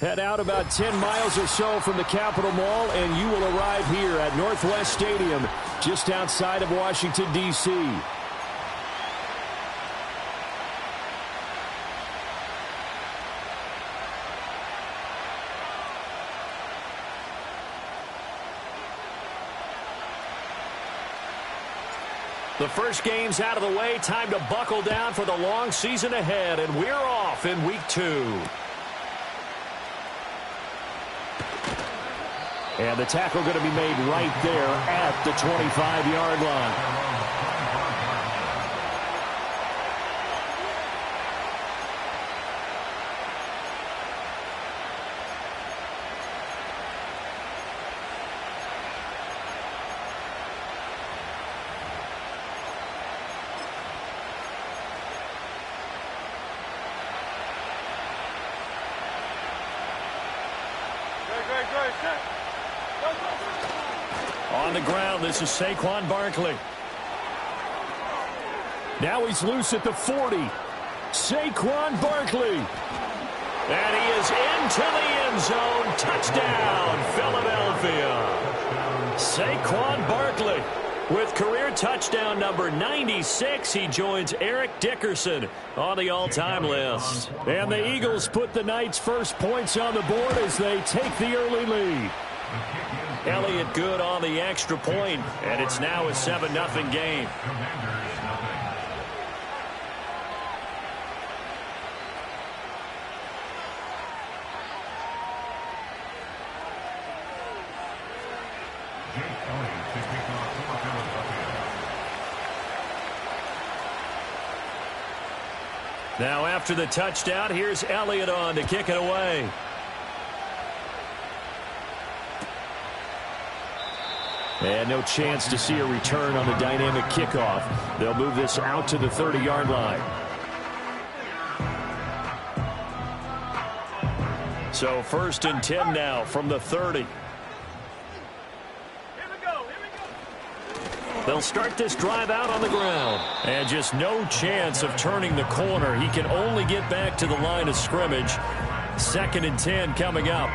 Head out about 10 miles or so from the Capitol Mall, and you will arrive here at Northwest Stadium, just outside of Washington, D.C. The first game's out of the way. Time to buckle down for the long season ahead, and we're off in week 2. And the tackle going to be made right there at the 25-yard line. On the ground, this is Saquon Barkley. Now he's loose at the 40. Saquon Barkley. And he is into the end zone. Touchdown, Philadelphia. Saquon Barkley with career touchdown number 96. He joins Eric Dickerson on the all-time list. And the Eagles put the Knights' first points on the board as they take the early lead. Elliott good on the extra point, and it's now a 7-0 game. Now after the touchdown, here's Elliott on to kick it away. And no chance to see a return on the dynamic kickoff. They'll move this out to the 30-yard line. So 1st and 10 now from the 30. They'll start this drive out on the ground. And just no chance of turning the corner. He can only get back to the line of scrimmage. 2nd and 10 coming up.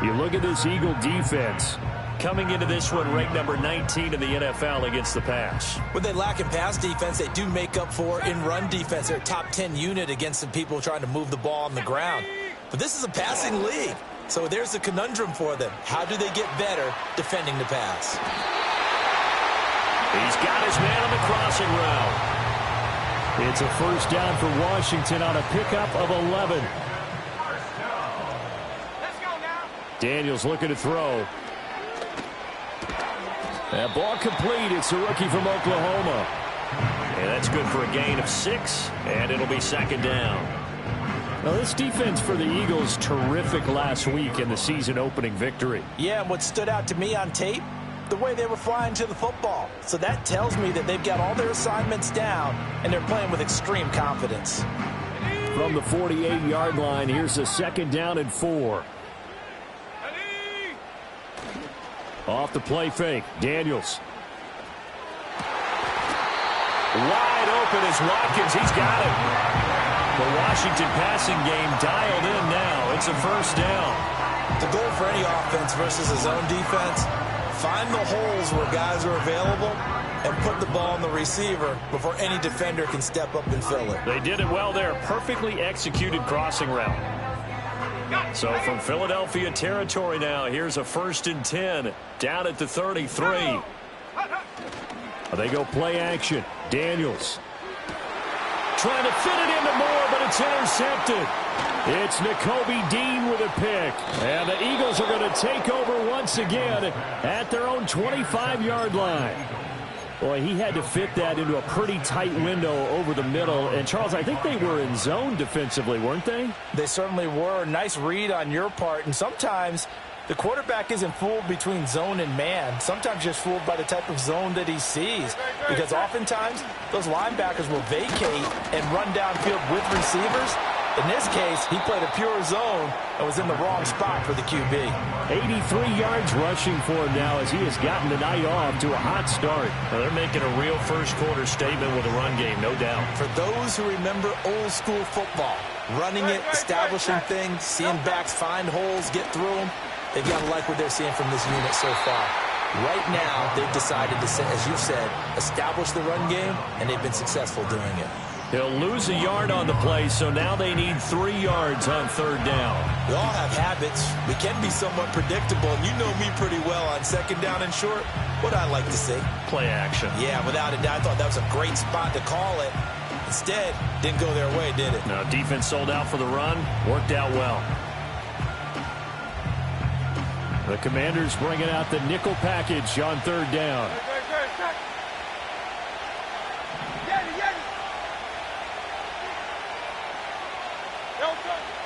You look at this Eagle defense. Coming into this one, ranked number 19 in the NFL against the pass. When they lack in pass defense, they do make up for in run defense. They're a top 10 unit against some people trying to move the ball on the ground. But this is a passing league. So there's a conundrum for them. How do they get better defending the pass? He's got his man on the crossing route. It's a first down for Washington on a pickup of 11. Daniels looking to throw. That ball complete. It's a rookie from Oklahoma. And that's good for a gain of 6, and it'll be 2nd down. Now, this defense for the Eagles, terrific last week in the season-opening victory. Yeah, and what stood out to me on tape, the way they were flying to the football. So that tells me that they've got all their assignments down, and they're playing with extreme confidence. From the 48-yard line, here's a 2nd down and 4. Off the play fake, Daniels. Wide open is Watkins. He's got it. The Washington passing game dialed in now. It's a 1st down. The goal for any offense versus a zone defense, find the holes where guys are available and put the ball on the receiver before any defender can step up and fill it. They did it well there. Perfectly executed crossing route. So from Philadelphia territory now, here's a 1st and 10 down at the 33. They go play action. Daniels trying to fit it into Moore, but it's intercepted. It's Nakobe Dean with a pick. And the Eagles are going to take over once again at their own 25-yard line. Boy, he had to fit that into a pretty tight window over the middle. And, Charles, I think they were in zone defensively, weren't they? They certainly were. Nice read on your part. And sometimes the quarterback isn't fooled between zone and man. Sometimes just fooled by the type of zone that he sees. Because oftentimes those linebackers will vacate and run downfield with receivers. In this case, he played a pure zone and was in the wrong spot for the QB. 83 yards rushing for him now as he has gotten the night off to a hot start. Well, they're making a real first-quarter statement with a run game, no doubt. For those who remember old-school football, running it, establishing things, seeing backs find holes, get through them. They've got to like what they're seeing from this unit so far. Right now, they've decided to, as you said, establish the run game, and they've been successful doing it. They'll lose a yard on the play, so now they need 3 yards on 3rd down. We all have habits. We can be somewhat predictable, and you know me pretty well on 2nd down and short. What I like to see? Play action. Yeah, without a doubt. I thought that was a great spot to call it. Instead, didn't go their way, did it? No, defense sold out for the run. Worked out well. The Commanders bringing out the nickel package on 3rd down.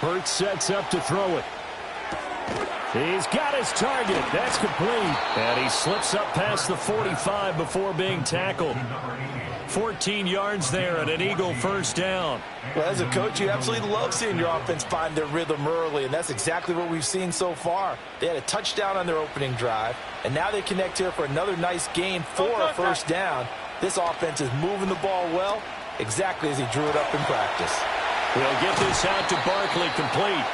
Hurts sets up to throw it. He's got his target. That's complete. And he slips up past the 45 before being tackled. 14 yards there and an Eagle 1st down. Well, as a coach, you absolutely love seeing your offense find their rhythm early, and that's exactly what we've seen so far. They had a touchdown on their opening drive, and now they connect here for another nice gain for a 1st down. This offense is moving the ball well, exactly as he drew it up in practice. We'll get this out to Barkley, complete.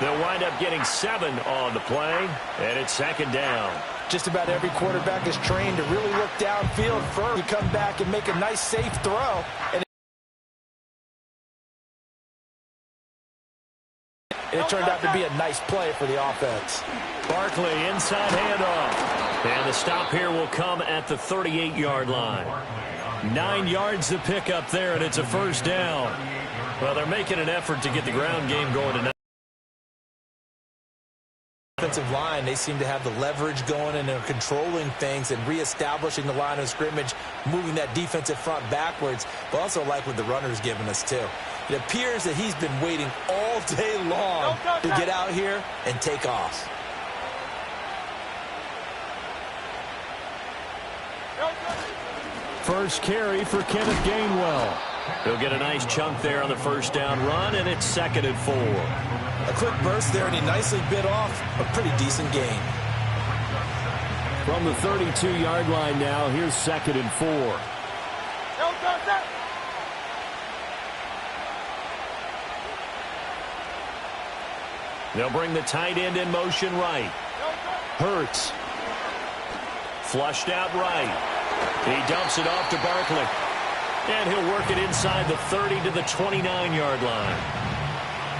They'll wind up getting 7 on the play, and it's 2nd down. Just about every quarterback is trained to really look downfield first to come back and make a nice, safe throw. And it turned out to be a nice play for the offense. Barkley, inside handoff. And the stop here will come at the 38-yard line. 9 yards to pick up there, and it's a 1st down. Well, they're making an effort to get the ground game going tonight. Offensive line, they seem to have the leverage going, and they're controlling things and reestablishing the line of scrimmage, moving that defensive front backwards, but also like what the runner's giving us too. It appears that he's been waiting all day long to get out here and take off. First carry for Kenneth Gainwell. He'll get a nice chunk there on the 1st down run, and it's 2nd and 4. A quick burst there, and he nicely bit off a pretty decent gain. From the 32-yard line now, here's 2nd and 4. They'll bring the tight end in motion right. Hurts. Flushed out right. He dumps it off to Barkley. And he'll work it inside the 30 to the 29-yard line.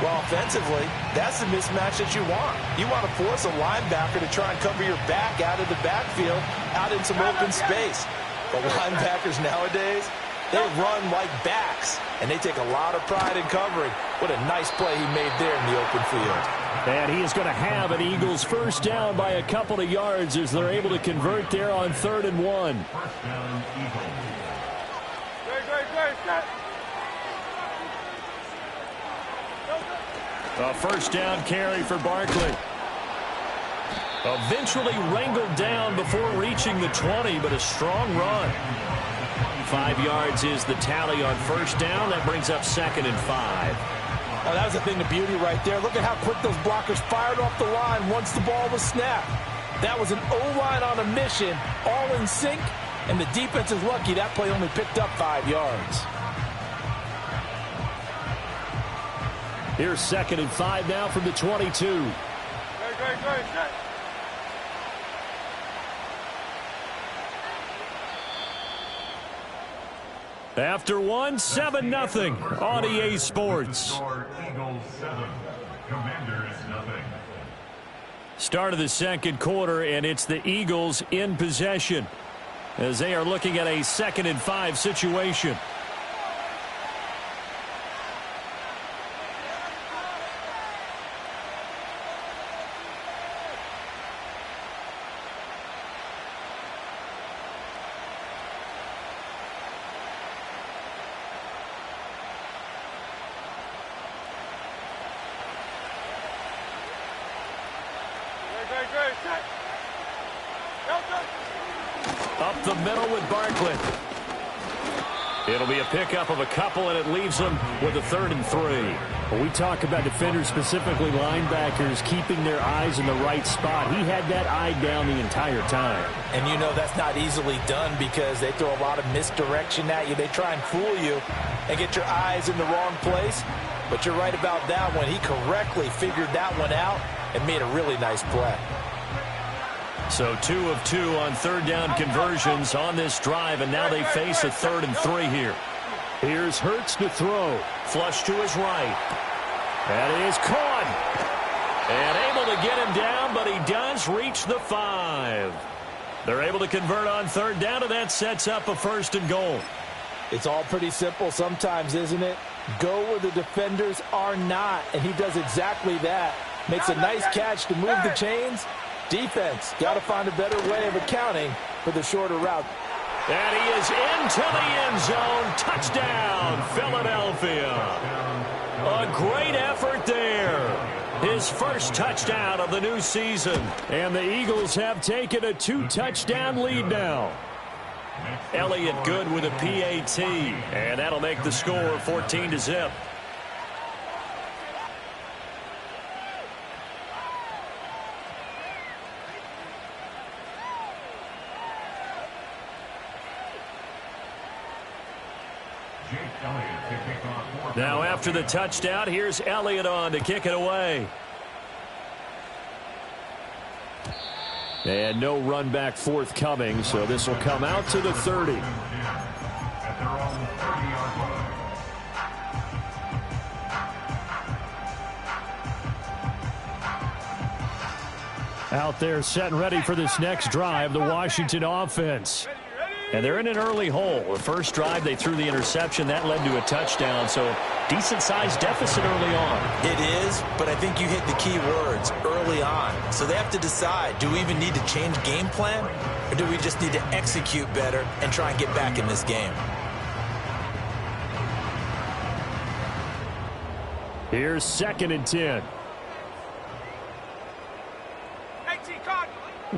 Well, offensively, that's the mismatch that you want. You want to force a linebacker to try and cover your back out of the backfield, out in some open space. But linebackers nowadays, they run like backs, and they take a lot of pride in covering. What a nice play he made there in the open field. And he is going to have an Eagles 1st down by a couple of yards as they're able to convert there on 3rd and 1. A 1st down carry for Barkley. Eventually wrangled down before reaching the 20, but a strong run. 5 yards is the tally on 1st down. That brings up 2nd and 5. Oh, that was the thing of beauty right there. Look at how quick those blockers fired off the line once the ball was snapped. That was an O-line on a mission, all in sync, and the defense is lucky that play only picked up 5 yards. Here's 2nd and 5 now from the 22. After 1, 7-0 on EA Sports. Start of the 2nd quarter, and it's the Eagles in possession as they are looking at a 2nd and 5 situation. Up the middle with Barkley. It'll be a pickup of a couple, and it leaves them with a 3rd and 3. When we talk about defenders, specifically linebackers, keeping their eyes in the right spot, he had that eye down the entire time. And you know that's not easily done because they throw a lot of misdirection at you. They try and fool you and get your eyes in the wrong place. But you're right about that one. He correctly figured that one out and made a really nice play. So 2 of 2 on third down conversions on this drive, and now they face a 3rd and 3 here. Here's Hurts to throw. Flush to his right. That is caught. And able to get him down, but he does reach the 5. They're able to convert on third down, and that sets up a 1st and goal. It's all pretty simple sometimes, isn't it? Go where the defenders are not, and he does exactly that. Makes a nice catch to move the chains. Defense, got to find a better way of accounting for the shorter route. And he is into the end zone. Touchdown, Philadelphia. A great effort there. His first touchdown of the new season. And the Eagles have taken a 2-touchdown lead now. Elliott good with a PAT. And that'll make the score 14-0. Now after the touchdown, here's Elliott on to kick it away. And no run back forthcoming, so this will come out to the 30. Out there set and ready for this next drive, the Washington offense. And they're in an early hole. The first drive, they threw the interception. That led to a touchdown, so decent-sized deficit early on. It is, but I think you hit the key words, early on. So they have to decide, do we even need to change game plan, or do we just need to execute better and try and get back in this game? Here's 2nd and 10.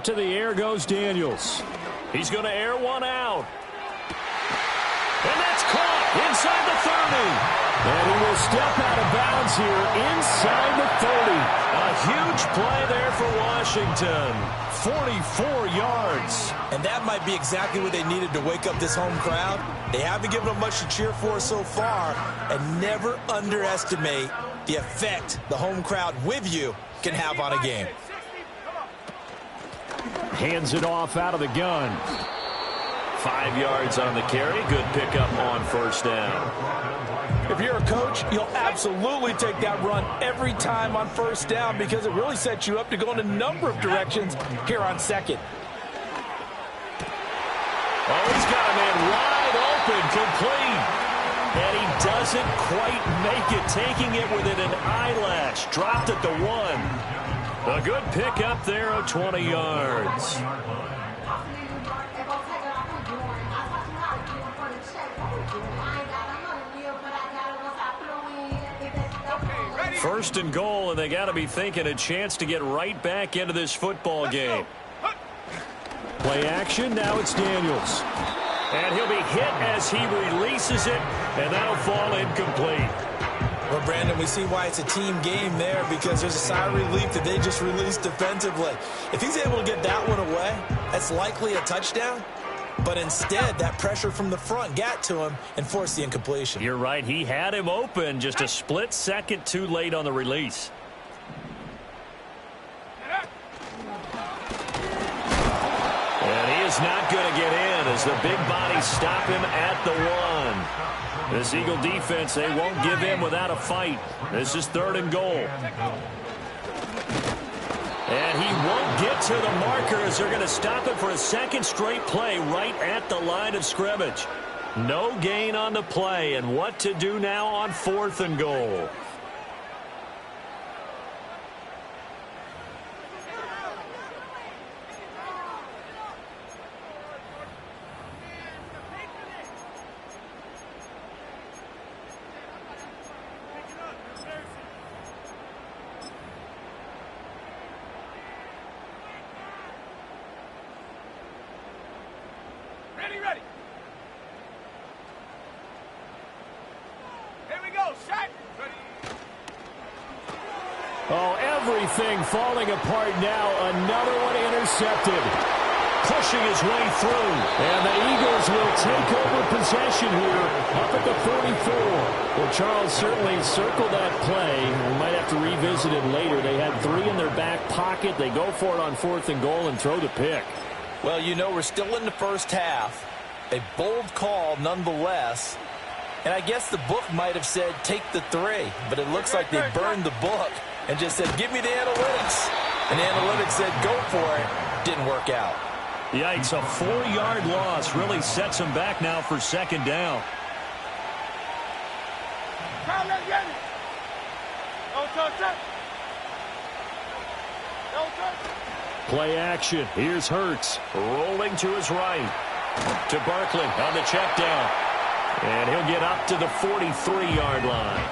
To the air goes Daniels. He's going to air one out. And that's caught inside the 30. And he will step out of bounds here inside the 30. A huge play there for Washington. 44 yards. And that might be exactly what they needed to wake up this home crowd. They haven't given them much to cheer for so far. And never underestimate the effect the home crowd with you can have on a game. Hands it off out of the gun. 5 yards on the carry. Good pickup on first down. If you're a coach, you'll absolutely take that run every time on first down because it really sets you up to go in a number of directions here on second. Oh, he's got a man wide open, complete. And he doesn't quite make it, taking it within an eyelash. Dropped at the 1. A good pickup there of 20 yards. First and goal, and they got to be thinking a chance to get right back into this football game. Play action, now it's Daniels. And he'll be hit as he releases it, and that'll fall incomplete. Well, Brandon, we see why it's a team game there because there's a sigh of relief that they just released defensively. If he's able to get that one away, that's likely a touchdown. But instead, that pressure from the front got to him and forced the incompletion. You're right. He had him open, just a split second too late on the release. And he is not going to get in as the big bodies stop him at the 1. This Eagle defense, they won't give in without a fight. This is 3rd and goal. And he won't get to the marker as they're going to stop it for a second straight play right at the line of scrimmage. No gain on the play, and what to do now on 4th and goal. Oh, everything falling apart now. Another one intercepted. pushing his way through. And the Eagles will take over possession here up at the 44. Well, Charles certainly circled that play. We might have to revisit it later. They had 3 in their back pocket. They go for it on 4th and goal and throw the pick. Well, you know, we're still in the first half. A bold call nonetheless. And I guess the book might have said take the 3, but it looks like they burned the book and just said give me the analytics. And the analytics said go for it. Didn't work out. Yikes, a 4-yard loss really sets them back now for 2nd down. Play action. Here's Hurts. Rolling to his right. To Barkley on the check down. And he'll get up to the 43-yard line.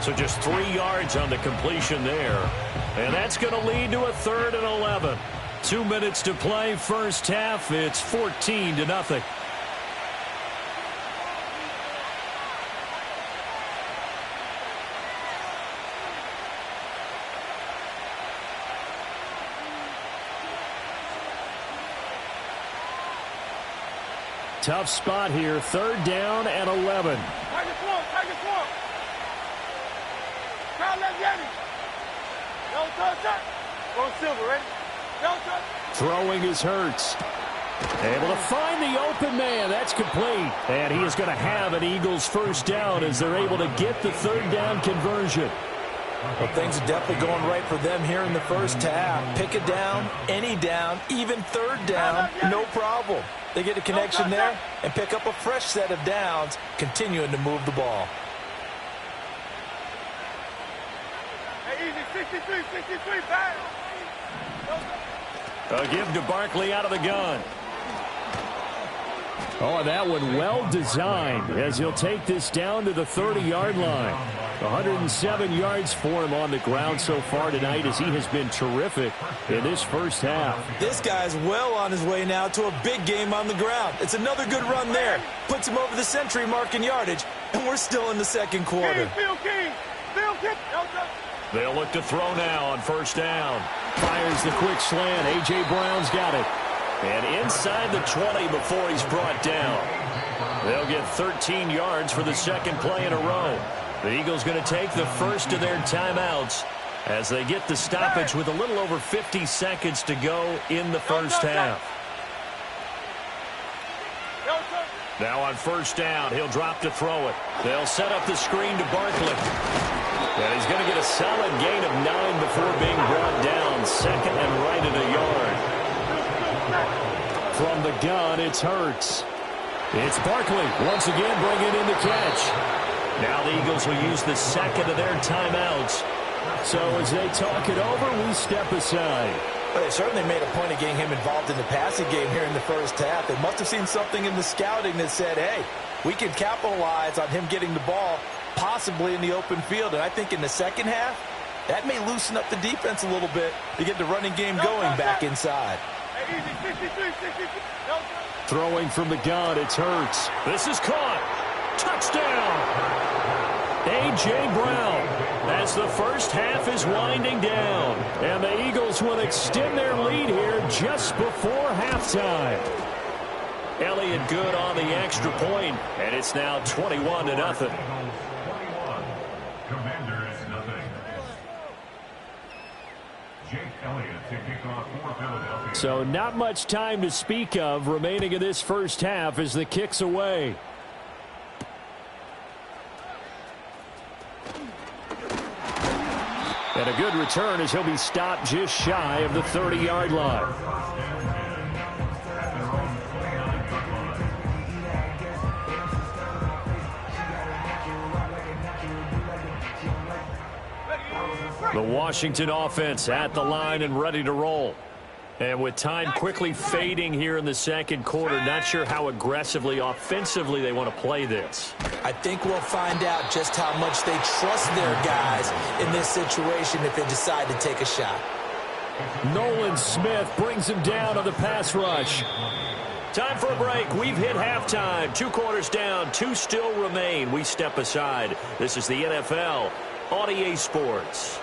So just 3 yards on the completion there. And that's going to lead to a 3rd and 11. 2 minutes to play, first half. It's 14-0. Tough spot here. 3rd down and 11. Throwing is Hurts. Able to find the open man. That's complete. And he is going to have an Eagles first down as they're able to get the 3rd down conversion. Well, things are definitely going right for them here in the first half. Pick a down, any down, even 3rd down, no problem. They get a connection there and pick up a fresh set of downs, continuing to move the ball. A give to Barkley out of the gun. Oh, that one well designed as he'll take this down to the 30-yard line. 107 yards for him on the ground so far tonight as he has been terrific in this first half. This guy's well on his way now to a big game on the ground. It's another good run there. Puts him over the century mark in yardage, and we're still in the 2nd quarter. They'll look to throw now on 1st down. Fires the quick slant. A.J. Brown's got it. And inside the 20 before he's brought down. They'll get 13 yards for the 2nd play in a row. The Eagles going to take the first of their timeouts as they get the stoppage with a little over 50 seconds to go in the first half. Now on 1st down, he'll drop to throw it. They'll set up the screen to Barkley. And he's going to get a solid gain of 9 before being brought down. 2nd and right at a yard. From the gun, it's Hurts. It's Barkley once again bringing in the catch. Now the Eagles will use the 2nd of their timeouts. So as they talk it over, we step aside. Well, they certainly made a point of getting him involved in the passing game here in the first half. They must have seen something in the scouting that said, hey, we can capitalize on him getting the ball possibly in the open field. And I think in the 2nd half, that may loosen up the defense a little bit to get the running game going back inside. Throwing from the gun, it's Hurts. This is caught. Touchdown. A.J. Brown as the first half is winding down. And the Eagles will extend their lead here just before halftime. Elliott good on the extra point, and it's now 21-0. So not much time to speak of remaining in this first half as the kick's away. And a good return as he'll be stopped just shy of the 30-yard line. The Washington offense at the line and ready to roll. And with time quickly fading here in the 2nd quarter, not sure how aggressively, offensively they want to play this. I think we'll find out just how much they trust their guys in this situation if they decide to take a shot. Nolan Smith brings him down on the pass rush. Time for a break. We've hit halftime. 2 quarters down, 2 still remain. We step aside. This is the NFL on EA Sports.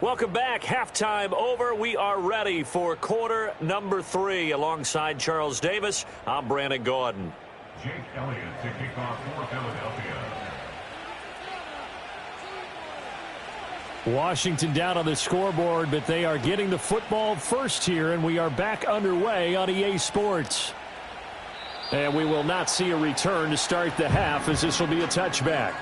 Welcome back. Halftime over. We are ready for quarter number 3. Alongside Charles Davis, I'm Brandon Gordon. Jake Elliott to kick off for Philadelphia. Washington down on the scoreboard, but they are getting the football first here, and we are back underway on EA Sports. And we will not see a return to start the half, as this will be a touchback.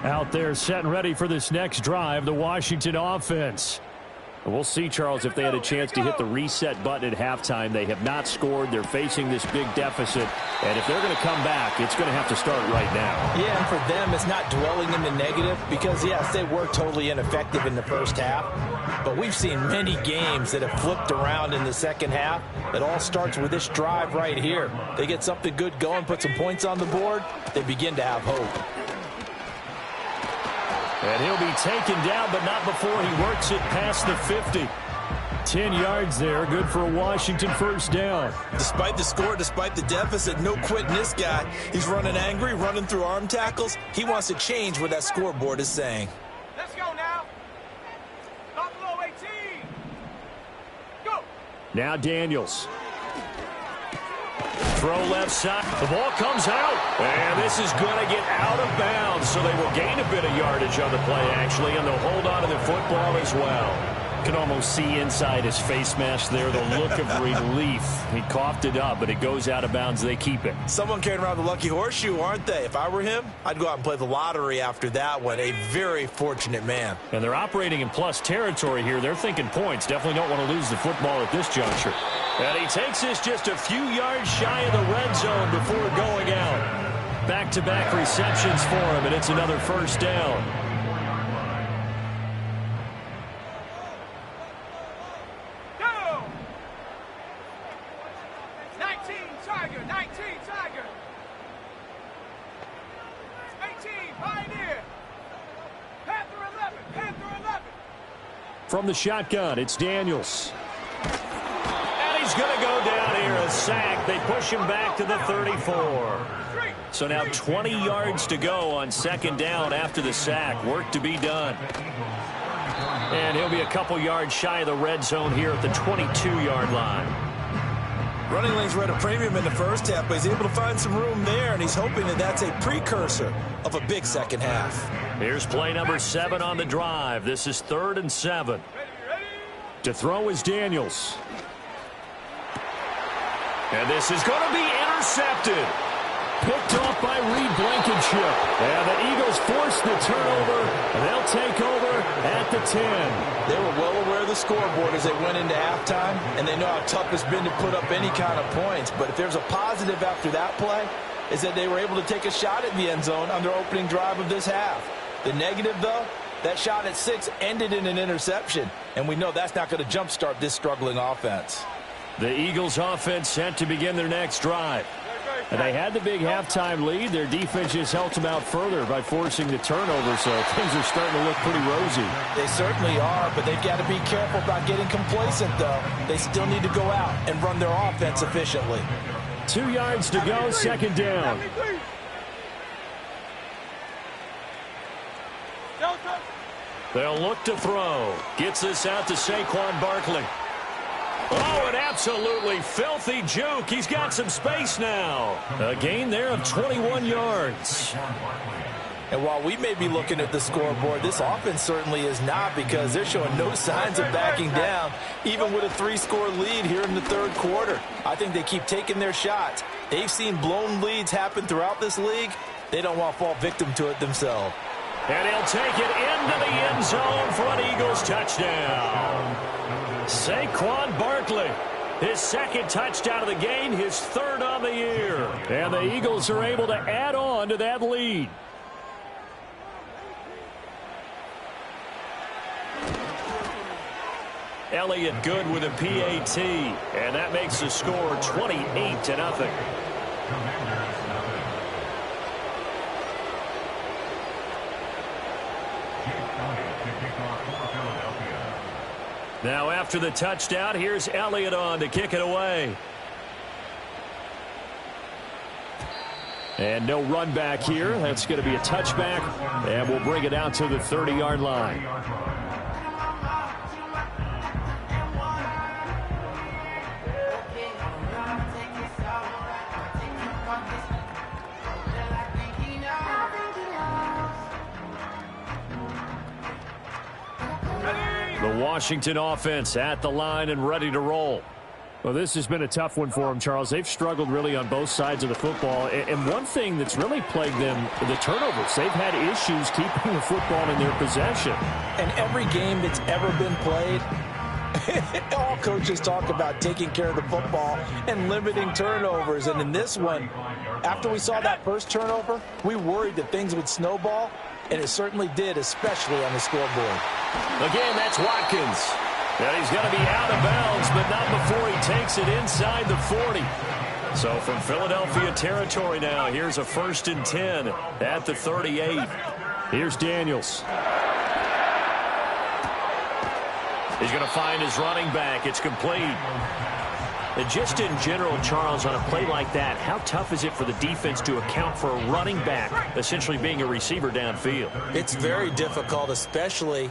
Out there set and ready for this next drive, the Washington offense. We'll see, Charles, if they had a chance to hit the reset button at halftime. They have not scored. They're facing this big deficit. And if they're going to come back, it's going to have to start right now. Yeah, and for them, it's not dwelling in the negative because, yes, they were totally ineffective in the first half. But we've seen many games that have flipped around in the second half. It all starts with this drive right here. They get something good going, put some points on the board, they begin to have hope. And he'll be taken down, but not before he works it past the 50. 10 yards there, good for a Washington first down. Despite the score, despite the deficit, no quitting this guy. He's running angry, running through arm tackles. He wants to change what that scoreboard is saying. Let's go now. Buffalo 18. Go. Now Daniels. Throw left side. The ball comes out. And this is going to get out of bounds. So they will gain a bit of yardage on the play, actually, and they'll hold on to the football as well. You can almost see inside his face mask there the look of relief. He coughed it up, but it goes out of bounds. They keep it. Someone carrying around the lucky horseshoe, aren't they? If I were him, I'd go out and play the lottery after that one. A very fortunate man. And they're operating in plus territory here. They're thinking points. Definitely don't want to lose the football at this juncture. And he takes this just a few yards shy of the red zone before going out. Back-to-back receptions for him, and it's another first down. Go. 19 Tiger. 19 Tiger. 18 Pioneer. Panther 11. Panther 11. From the shotgun, it's Daniels. He's going to go down here, a sack. They push him back to the 34. So now 20 yards to go on second down after the sack. Work to be done. And he'll be a couple yards shy of the red zone here at the 22-yard line. Running lanes were at a premium in the first half, but he's able to find some room there, and he's hoping that that's a precursor of a big second half. Here's play number 7 on the drive. This is 3rd and 7. To throw is Daniels. And this is going to be intercepted. Picked off by Reed Blankenship. And the Eagles force the turnover. They'll take over at the 10. They were well aware of the scoreboard as they went into halftime, and they know how tough it's been to put up any kind of points. But if there's a positive after that play, is that they were able to take a shot at the end zone on their opening drive of this half. The negative, though, that shot at 6 ended in an interception, and we know that's not going to jumpstart this struggling offense. The Eagles offense set to begin their next drive. And they had the big halftime lead. Their defense just helped them out further by forcing the turnover, so things are starting to look pretty rosy. They certainly are, but they've got to be careful about getting complacent, though. They still need to go out and run their offense efficiently. 2 yards to go, second down. They'll look to throw. Gets this out to Saquon Barkley. Oh, an absolutely filthy juke. He's got some space now. A gain there of 21 yards. And while we may be looking at the scoreboard, this offense certainly is not, because they're showing no signs of backing down, even with a 3-score lead here in the third quarter. I think they keep taking their shots. They've seen blown leads happen throughout this league. They don't want to fall victim to it themselves. And he'll take it into the end zone for an Eagles touchdown. Saquon Barkley, his second touchdown of the game, his third on the year. And the Eagles are able to add on to that lead. Elliott good with a PAT, and that makes the score 28-0. Now after the touchdown, here's Elliott on to kick it away. And no run back here. That's going to be a touchback, and we'll bring it out to the 30-yard line. The Washington offense at the line and ready to roll. Well, this has been a tough one for them, Charles. They've struggled really on both sides of the football. And one thing that's really plagued them, the turnovers. They've had issues keeping the football in their possession. And every game that's ever been played, all coaches talk about taking care of the football and limiting turnovers. And in this one, after we saw that first turnover, we worried that things would snowball, and it certainly did, especially on the scoreboard. Again, that's Watkins. And he's going to be out of bounds, but not before he takes it inside the 40. So from Philadelphia territory now, here's a 1st and 10 at the 38. Here's Daniels. He's going to find his running back. It's complete. And just in general, Charles, on a play like that, how tough is it for the defense to account for a running back essentially being a receiver downfield? It's very difficult, especially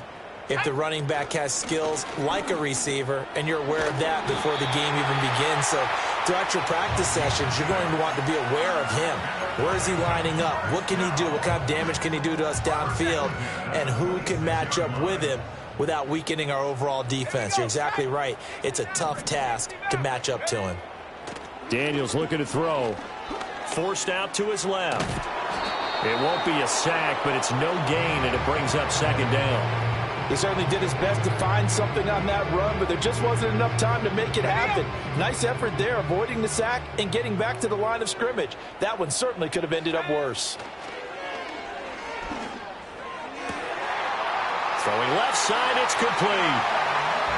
if the running back has skills like a receiver, and you're aware of that before the game even begins. So throughout your practice sessions, you're going to want to be aware of him. Where is he lining up? What can he do? What kind of damage can he do to us downfield? And who can match up with him without weakening our overall defense? You're exactly right. It's a tough task to match up to him. Daniels looking to throw. Forced out to his left. It won't be a sack, but it's no gain, and it brings up 2nd down. He certainly did his best to find something on that run, but there just wasn't enough time to make it happen. Nice effort there, avoiding the sack and getting back to the line of scrimmage. That one certainly could have ended up worse. Throwing left side, it's complete.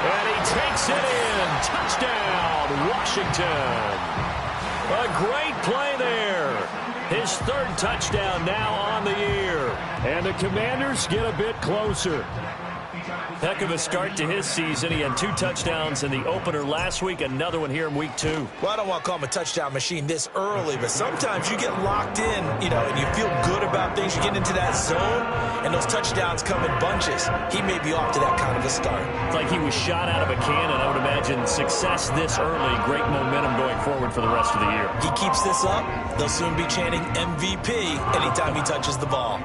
And he takes it in. Touchdown, Washington. A great play there. His 3rd touchdown now on the year. And the Commanders get a bit closer. Heck of a start to his season. He had 2 touchdowns in the opener last week, another one here in week 2. Well, I don't want to call him a touchdown machine this early, but sometimes you get locked in, and you feel good about things. You get into that zone, and those touchdowns come in bunches. He may be off to that kind of a start. It's like he was shot out of a cannon. I would imagine success this early, great momentum going forward for the rest of the year. He keeps this up, they'll soon be chanting MVP anytime he touches the ball.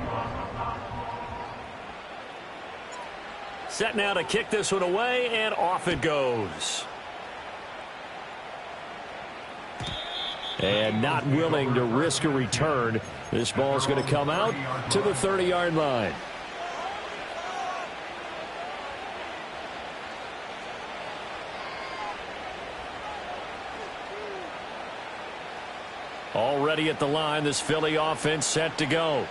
Set now to kick this one away, and off it goes. And not willing to risk a return. This ball's going to come out to the 30-yard line. Already at the line, this Philly offense set to go.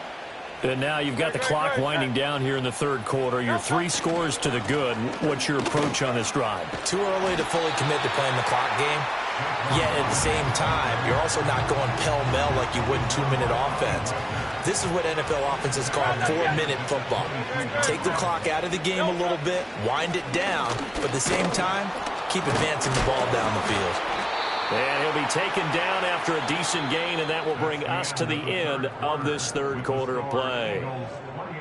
And now you've got the clock winding down here in the 3rd quarter. You're 3 scores to the good. What's your approach on this drive? Too early to fully commit to playing the clock game. Yet at the same time, you're also not going pell-mell like you would in 2-minute offense. This is what NFL offenses call 4-minute football. Take the clock out of the game a little bit, wind it down, but at the same time, keep advancing the ball down the field. And he'll be taken down after a decent gain, and that will bring us to the end of this 3rd quarter of play.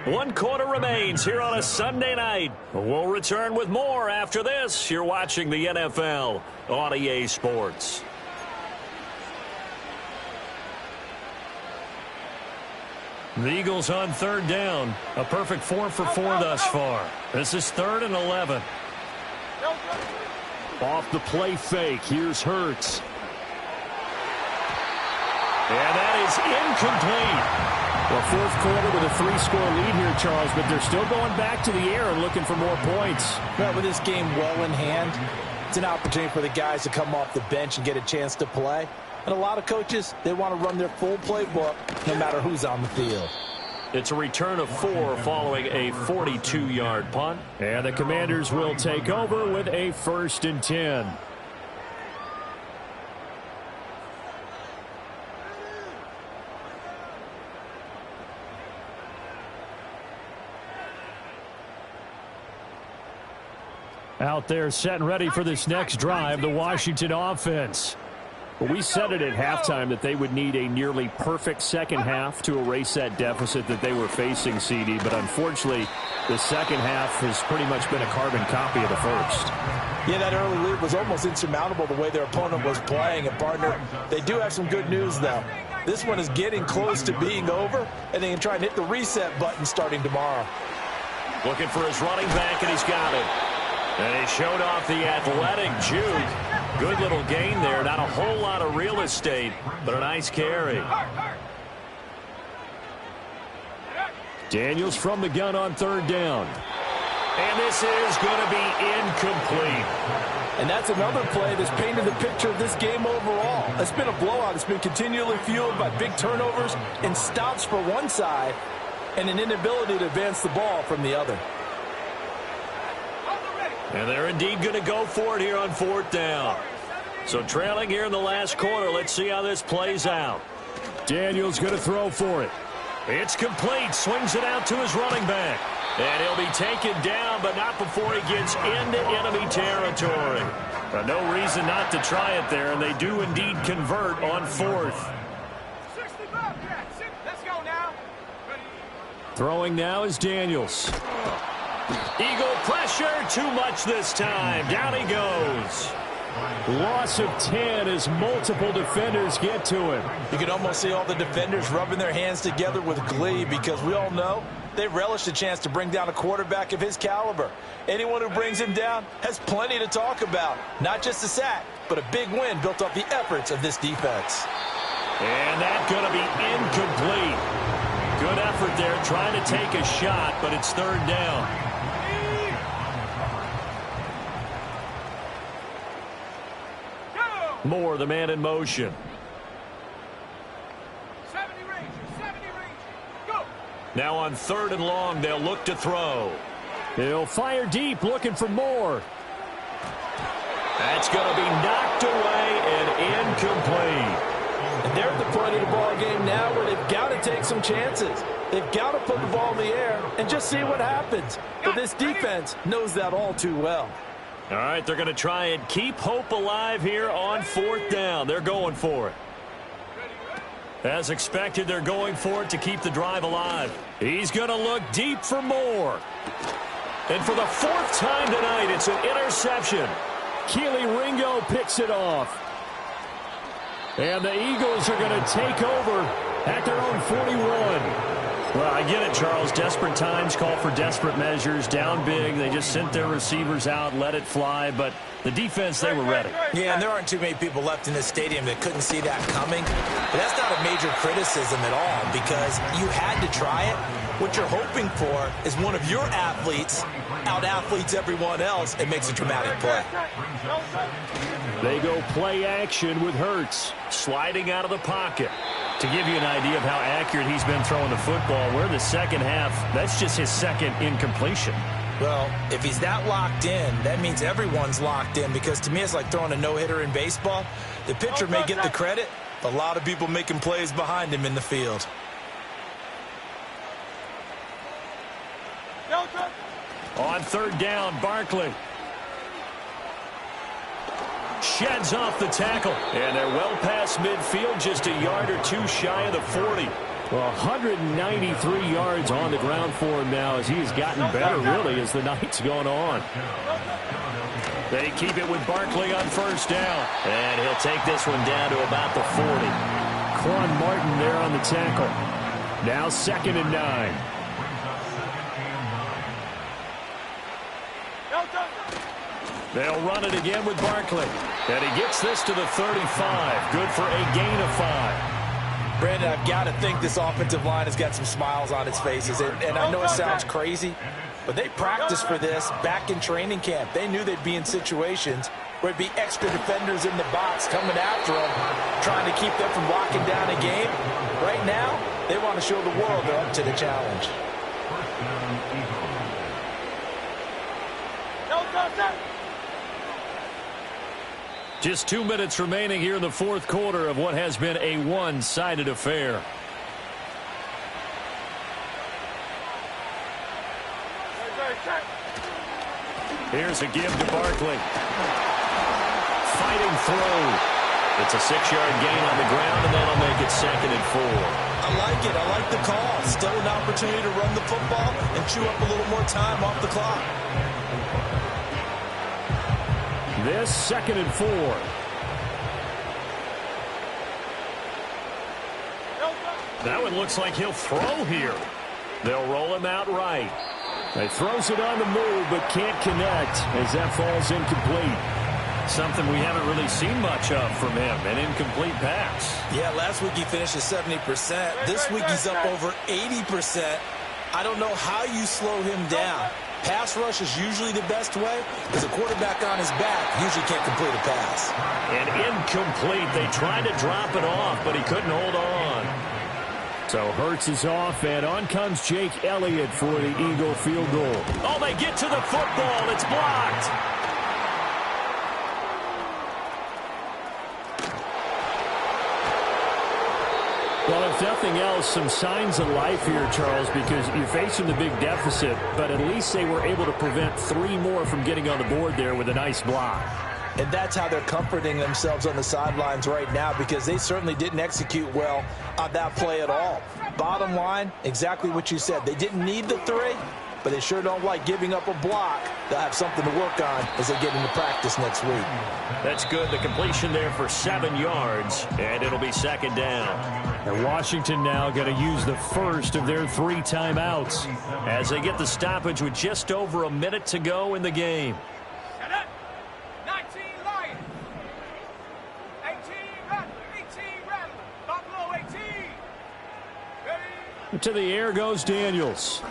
1 quarter remains here on a Sunday night. We'll return with more after this. You're watching the NFL on EA Sports. The Eagles on 3rd down. A perfect 4 for 4 thus far. This is 3rd and 11. Off the play fake. Here's Hurts. And that is incomplete. Well, 4th quarter with a 3-score lead here, Charles, but they're still going back to the air and looking for more points. Well, with this game well in hand, it's an opportunity for the guys to come off the bench and get a chance to play. And a lot of coaches, they want to run their full playbook no matter who's on the field. It's a return of 4 following a 42-yard punt. And the Commanders will take over with a 1st and 10. Out there set and ready for this next drive, the Washington offense. Well, we said it at halftime that they would need a nearly perfect second half to erase that deficit that they were facing, CD. But unfortunately, the second half has pretty much been a carbon copy of the first. Yeah, that early lead was almost insurmountable the way their opponent was playing. And, partner, they do have some good news, though. This one is getting close to being over, and they can try and hit the reset button starting tomorrow. Looking for his running back, and he's got it. And he showed off the athletic juke. Good little gain there. Not a whole lot of real estate, but a nice carry. Daniels from the gun on third down. And this is going to be incomplete. And that's another play that's painted the picture of this game overall. It's been a blowout. It's been continually fueled by big turnovers and stops for one side and an inability to advance the ball from the other. And they're indeed going to go for it here on fourth down. So trailing here in the last quarter. Let's see how this plays out. Daniels going to throw for it. It's complete. Swings it out to his running back. And he'll be taken down, but not before he gets into enemy territory. No reason not to try it there, and they do indeed convert on fourth. 65, let's go now. Throwing now is Daniels. Eagle pressure, too much this time. Down he goes. Loss of 10 as multiple defenders get to him. You can almost see all the defenders rubbing their hands together with glee because we all know they relish the chance to bring down a quarterback of his caliber. Anyone who brings him down has plenty to talk about. Not just a sack, but a big win built off the efforts of this defense. And that's going to be incomplete. Good effort there trying to take a shot, but it's third down. Moore, the man in motion. 70 Rangers, 70 Rangers. Go! Now on third and long, they'll look to throw. He'll fire deep, looking for Moore. That's going to be knocked away and incomplete. And they're at the point of the ball game now where they've got to take some chances. They've got to put the ball in the air and just see what happens. But this defense knows that all too well. All right, they're going to try and keep hope alive here on fourth down. They're going for it. As expected, they're going for it to keep the drive alive. He's going to look deep for Moore. And for the fourth time tonight, it's an interception. Keely Ringo picks it off. And the Eagles are going to take over at their own 41. Well, I get it, Charles. Desperate times call for desperate measures. Down big. They just sent their receivers out, let it fly. But the defense, they were ready. Yeah, and there aren't too many people left in this stadium that couldn't see that coming. But that's not a major criticism at all because you had to try it. What you're hoping for is one of your athletes out-athletes everyone else and makes a dramatic play. They go play action with Hurts. Sliding out of the pocket. To give you an idea of how accurate he's been throwing the football, we're in the second half. That's just his second incompletion. Well, if he's that locked in, that means everyone's locked in because to me it's like throwing a no-hitter in baseball. The pitcher may get the credit, but a lot of people making plays behind him in the field. On third down, Barkley. Sheds off the tackle. And they're well past midfield, just a yard or two shy of the 40. Well, 193 yards on the ground for him now as he's gotten better, really, as the night's gone on. They keep it with Barkley on first down. And he'll take this one down to about the 40. Quan Martin there on the tackle. Now 2nd and 9. They'll run it again with Barkley. And he gets this to the 35. Good for a gain of 5. Brandon, I've got to think this offensive line has got some smiles on its faces. And I know it sounds crazy, but they practiced for this back in training camp. They knew they'd be in situations where it'd be extra defenders in the box coming after them, trying to keep them from locking down a game. Right now, they want to show the world they're up to the challenge. Just 2 minutes remaining here in the fourth quarter of what has been a one-sided affair. Here's a give to Barkley. Fighting through. It's a 6-yard gain on the ground, and that'll make it 2nd and 4. I like it. I like the call. Still an opportunity to run the football and chew up a little more time off the clock. This 2nd and 4. That one looks like he'll throw here. They'll roll him out right. He throws it on the move, but can't connect as that falls incomplete. Something we haven't really seen much of from him, an incomplete pass. Yeah, last week he finished at 70%. This week he's up over 80%. I don't know how you slow him down. Pass rush is usually the best way because a quarterback on his back usually can't complete a pass. And incomplete. They tried to drop it off, but he couldn't hold on. So Hurts is off, and on comes Jake Elliott for the Eagle field goal. Oh, they get to the football. It's blocked. Well, if nothing else, some signs of life here, Charles, because you're facing the big deficit, but at least they were able to prevent 3 more from getting on the board there with a nice block. And that's how they're comforting themselves on the sidelines right now because they certainly didn't execute well on that play at all. Bottom line, exactly what you said. They didn't need the 3, but they sure don't like giving up a block. They'll have something to work on as they get into practice next week. That's good. The completion there for 7 yards, and it'll be 2nd down. And Washington now going to use the first of their 3 timeouts as they get the stoppage with just over a minute to go in the game. 19 Lions. 18 Rebels. Buffalo 18. Ready? To the air goes Daniels.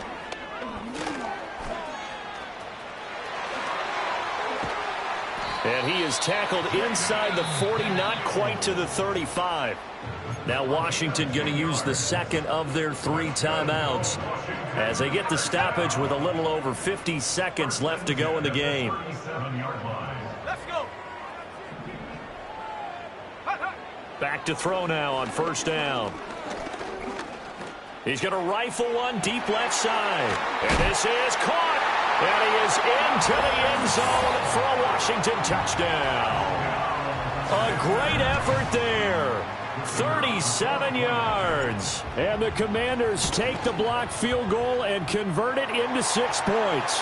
And he is tackled inside the 40, not quite to the 35. Now Washington going to use the 2nd of their 3 timeouts as they get the stoppage with a little over 50 seconds left to go in the game. Let's go. Back to throw now on 1st down. He's going to rifle one deep left side. And this is caught. And he is into the end zone for a Washington touchdown. A great effort there. 37 yards. And the Commanders take the blocked field goal and convert it into 6 points.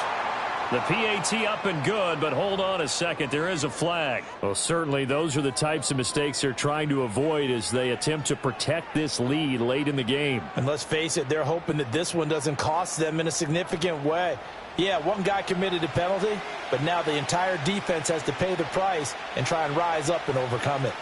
The PAT up and good, but hold on a second. There is a flag. Well, certainly those are the types of mistakes they're trying to avoid as they attempt to protect this lead late in the game. And let's face it, they're hoping that this one doesn't cost them in a significant way. Yeah, one guy committed a penalty, but now the entire defense has to pay the price and try and rise up and overcome it.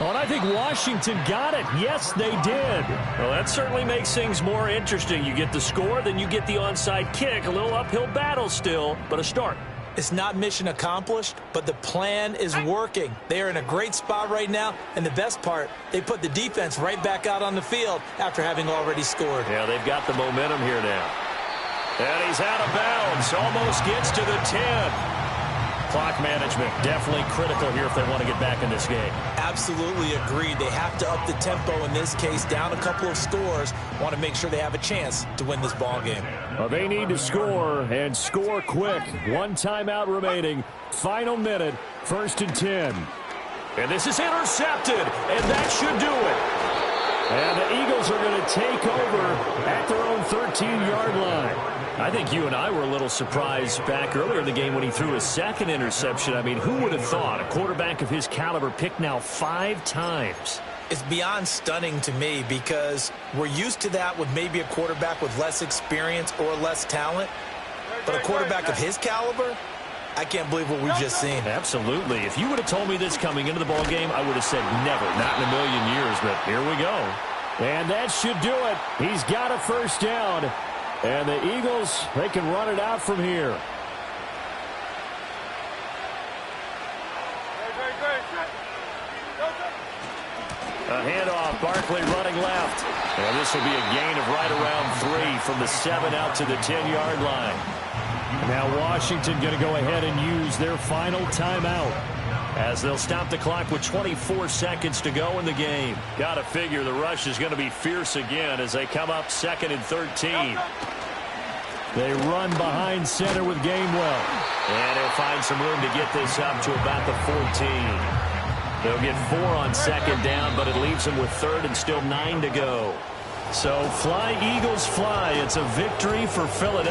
Oh, and I think Washington got it. Yes, they did. Well, that certainly makes things more interesting. You get the score, then you get the onside kick. A little uphill battle still, but a start. It's not mission accomplished, but the plan is working. They are in a great spot right now, and the best part, they put the defense right back out on the field after having already scored. Yeah, they've got the momentum here now. And he's out of bounds. Almost gets to the 10. Clock management definitely critical here if they want to get back in this game. Absolutely agreed. They have to up the tempo in this case, down a couple of scores. Want to make sure they have a chance to win this ball game. Well, they need to score and score quick. 1 timeout remaining. Final minute. 1st and 10. And this is intercepted, and that should do it. And the Eagles are going to take over at their own 13-yard line. I think you and I were a little surprised back earlier in the game when he threw his 2nd interception. I mean, who would have thought a quarterback of his caliber picked now 5 times? It's beyond stunning to me because we're used to that with maybe a quarterback with less experience or less talent. But a quarterback of his caliber, I can't believe what we've just seen. Absolutely. If you would have told me this coming into the ball game, I would have said never, not in a million years, but here we go. And that should do it. He's got a 1st down. And the Eagles, they can run it out from here. A handoff, Barkley running left. And this will be a gain of right around 3 from the 7 out to the 10-yard line. Now Washington going to go ahead and use their final timeout, as they'll stop the clock with 24 seconds to go in the game. Got to figure the rush is going to be fierce again as they come up 2nd and 13. They run behind center with Gainwell. And he'll find some room to get this up to about the 14. They'll get 4 on second down, but it leaves them with third and still 9 to go. So fly, Eagles, fly. It's a victory for Philadelphia.